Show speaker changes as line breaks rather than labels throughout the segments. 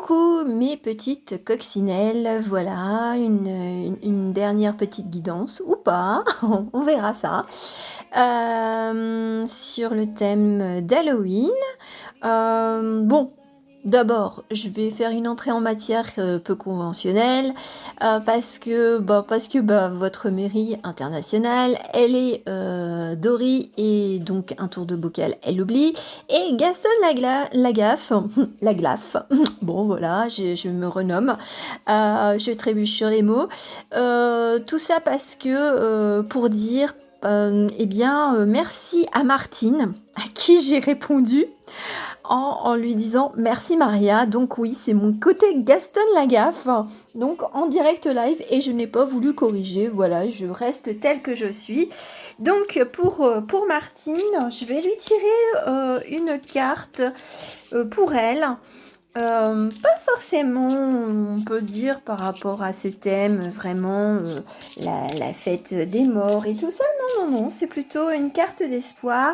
Coucou mes petites coccinelles, voilà une dernière petite guidance ou pas, on verra ça, sur le thème d'Halloween. Bon, d'abord, je vais faire une entrée en matière peu conventionnelle parce que votre mairie internationale, elle est Dory et donc un tour de bocal, elle oublie. Et Gaston Lagaffe, Laglaffe, bon voilà, je me renomme, je trébuche sur les mots. Tout ça parce que pour dire merci à Martine, à qui j'ai répondu en lui disant merci Maria. Donc oui, c'est mon côté Gaston Lagaffe, donc en direct live, et je n'ai pas voulu corriger, voilà, je reste telle que je suis. Donc pour Martine, je vais lui tirer une carte pour elle. Pas forcément, on peut dire, par rapport à ce thème, vraiment, la fête des morts et tout ça. Non, c'est plutôt une carte d'espoir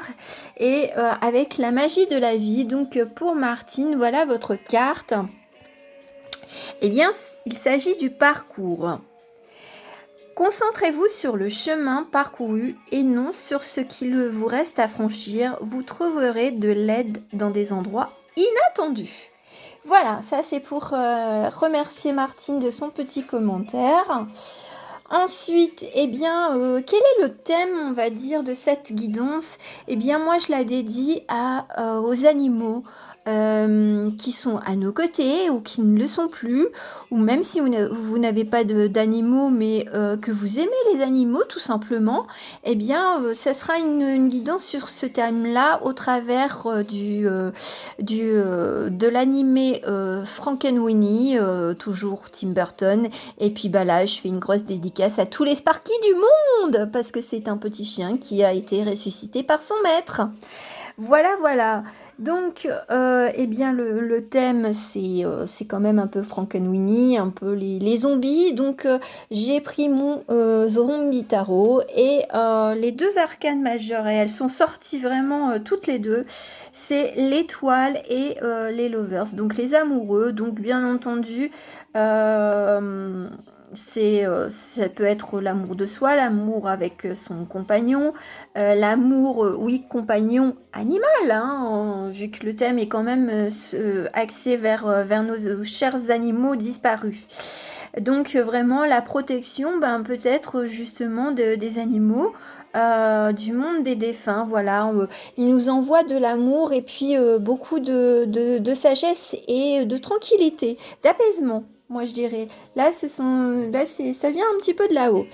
et avec la magie de la vie. Donc, pour Martine, voilà votre carte. Eh bien, il s'agit du parcours. Concentrez-vous sur le chemin parcouru et non sur ce qu'il vous reste à franchir. Vous trouverez de l'aide dans des endroits inattendus. Voilà, ça c'est pour remercier Martine de son petit commentaire. Ensuite, quel est le thème, on va dire, de cette guidance? Eh bien, moi, je la dédie aux animaux qui sont à nos côtés ou qui ne le sont plus, ou même si vous n'avez pas d'animaux, mais que vous aimez les animaux, tout simplement, ça sera une guidance sur ce thème-là au travers de l'animé Frankenweenie, toujours Tim Burton. Et puis là, je fais une grosse dédicace à tous les Sparky du monde, parce que c'est un petit chien qui a été ressuscité par son maître. Voilà. Donc, le thème, c'est quand même un peu Frankenweenie, un peu les zombies. Donc, j'ai pris mon zombie tarot et les deux arcanes majeures, et elles sont sorties vraiment toutes les deux. C'est l'étoile et les lovers, donc les amoureux. Donc, bien entendu, ça peut être l'amour de soi, l'amour avec son compagnon, l'amour, compagnon animal, hein, vu que le thème est quand même axé vers nos chers animaux disparus. Donc vraiment la protection, peut-être justement des animaux, du monde des défunts, voilà. Il nous envoie de l'amour et puis beaucoup de sagesse et de tranquillité, d'apaisement. Moi, je dirais. Là, ça vient un petit peu de là-haut.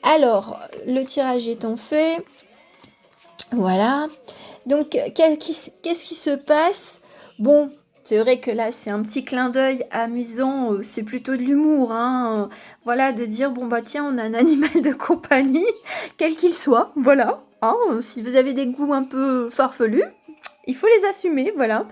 Alors, le tirage étant fait, voilà. Donc, qu'est-ce qui se passe? Bon, c'est vrai que là, c'est un petit clin d'œil amusant. C'est plutôt de l'humour, hein. Voilà, de dire, tiens, on a un animal de compagnie, quel qu'il soit, voilà. Hein, si vous avez des goûts un peu farfelus, il faut les assumer, voilà.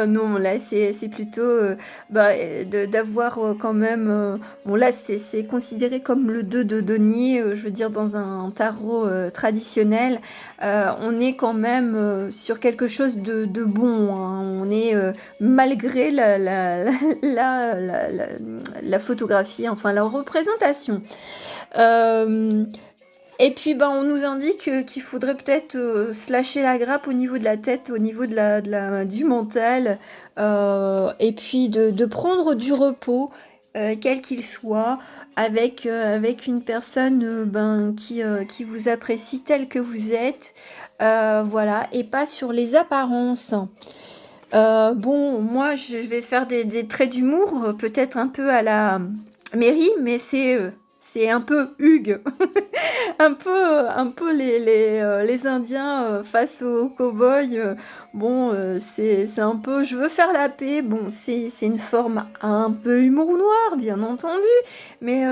Non, là, c'est plutôt d'avoir quand même... là, c'est considéré comme le 2 de denier, je veux dire, dans un tarot traditionnel. On est quand même sur quelque chose de bon, hein. On est, malgré la photographie, enfin, la représentation. Et puis, on nous indique qu'il faudrait peut-être se lâcher la grappe au niveau de la tête, au niveau du mental, et puis de prendre du repos, quel qu'il soit, avec une personne qui vous apprécie tel que vous êtes, voilà, et pas sur les apparences. Moi, je vais faire des traits d'humour, peut-être un peu à la mairie, mais c'est un peu Hugues. un peu les Indiens face aux cow-boys. C'est un peu, je veux faire la paix. Bon, c'est une forme un peu humour noir, bien entendu, mais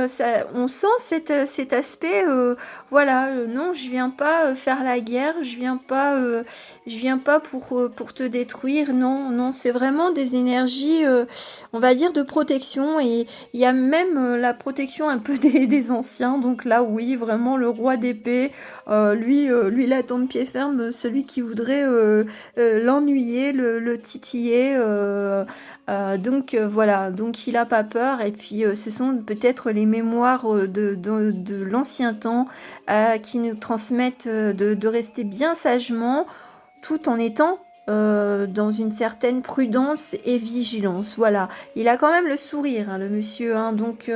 on sent cet aspect. Non, je viens pas faire la guerre, je viens pas pour te détruire. Non, c'est vraiment des énergies, on va dire, de protection, et il y a même la protection un peu des anciens. Donc là, oui, vraiment le roi d'épée, lui, il attend de pied ferme celui qui voudrait l'ennuyer, le titiller. Voilà, donc il a pas peur. Et puis ce sont peut-être les mémoires de l'ancien temps qui nous transmettent de rester bien sagement tout en étant dans une certaine prudence et vigilance. Voilà, il a quand même le sourire, hein, le monsieur. Hein, donc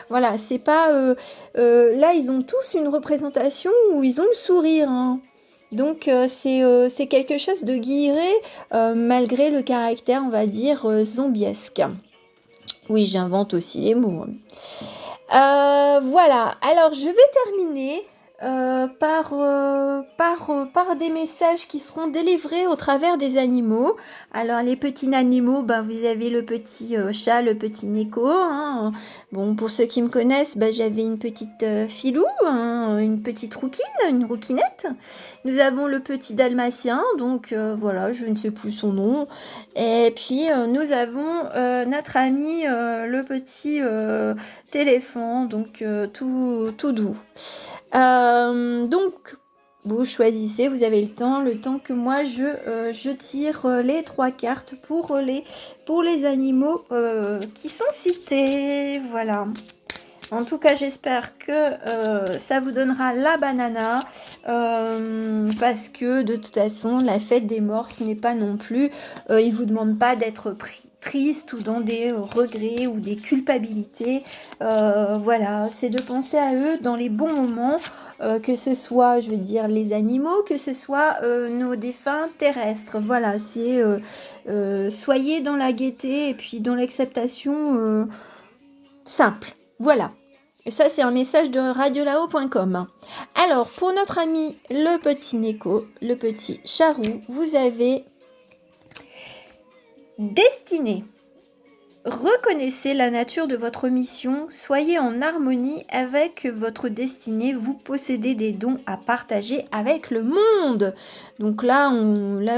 voilà, c'est pas... là, ils ont tous une représentation où ils ont le sourire. Hein. Donc c'est quelque chose de guilleret, malgré le caractère, on va dire, zombiesque. Oui, j'invente aussi les mots. Voilà, alors je vais terminer par des messages qui seront délivrés au travers des animaux. Alors les petits animaux, ben, vous avez le petit chat, le petit Neko. Hein. Bon, pour ceux qui me connaissent, ben, j'avais une petite filou, hein, une petite rouquine, une rouquinette. Nous avons le petit dalmatien, donc voilà, je ne sais plus son nom. Et puis nous avons notre ami le petit téléphone, donc tout doux. Donc, vous choisissez, vous avez le temps que moi je tire les 3 cartes pour les animaux qui sont cités. Voilà. En tout cas, j'espère que ça vous donnera la banana, parce que de toute façon, la fête des morts, ce n'est pas non plus, ils vous demandent pas d'être triste ou dans des regrets ou des culpabilités. Voilà, c'est de penser à eux dans les bons moments, que ce soit, je veux dire, les animaux, que ce soit nos défunts terrestres. Voilà, c'est soyez dans la gaieté et puis dans l'acceptation simple. Voilà. Et ça, c'est un message de radiolao.com. Alors, pour notre ami le petit Neko, le petit Charou, vous avez destinée. Reconnaissez la nature de votre mission, soyez en harmonie avec votre destinée, vous possédez des dons à partager avec le monde. Donc là,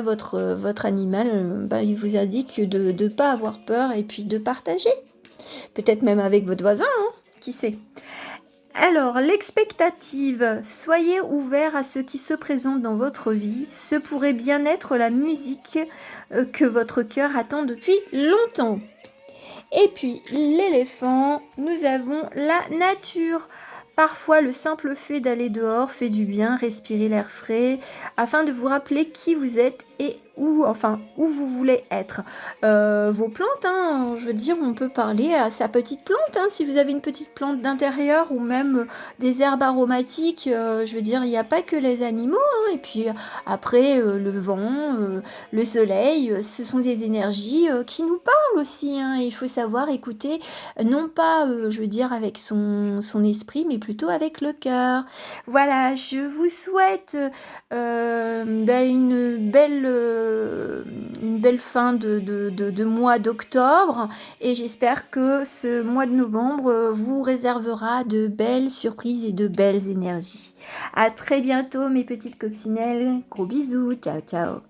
votre animal, il vous indique de ne pas avoir peur et puis de partager. Peut-être même avec votre voisin, hein, qui sait. Alors, l'expectative, soyez ouvert à ce qui se présente dans votre vie. Ce pourrait bien être la musique que votre cœur attend depuis longtemps. Et puis, l'éléphant, nous avons la nature. Parfois, le simple fait d'aller dehors fait du bien, respirer l'air frais, afin de vous rappeler qui vous êtes et où vous voulez être. Vos plantes, hein, je veux dire, on peut parler à sa petite plante, hein, si vous avez une petite plante d'intérieur ou même des herbes aromatiques, je veux dire, il n'y a pas que les animaux, hein, et puis après, le vent, le soleil, ce sont des énergies qui nous parlent aussi, hein, et il faut savoir écouter, non pas, je veux dire, avec son esprit, mais plutôt avec le cœur. Voilà, je vous souhaite une belle fin de mois d'octobre et j'espère que ce mois de novembre vous réservera de belles surprises et de belles énergies. À très bientôt mes petites coccinelles, gros bisous, ciao ciao.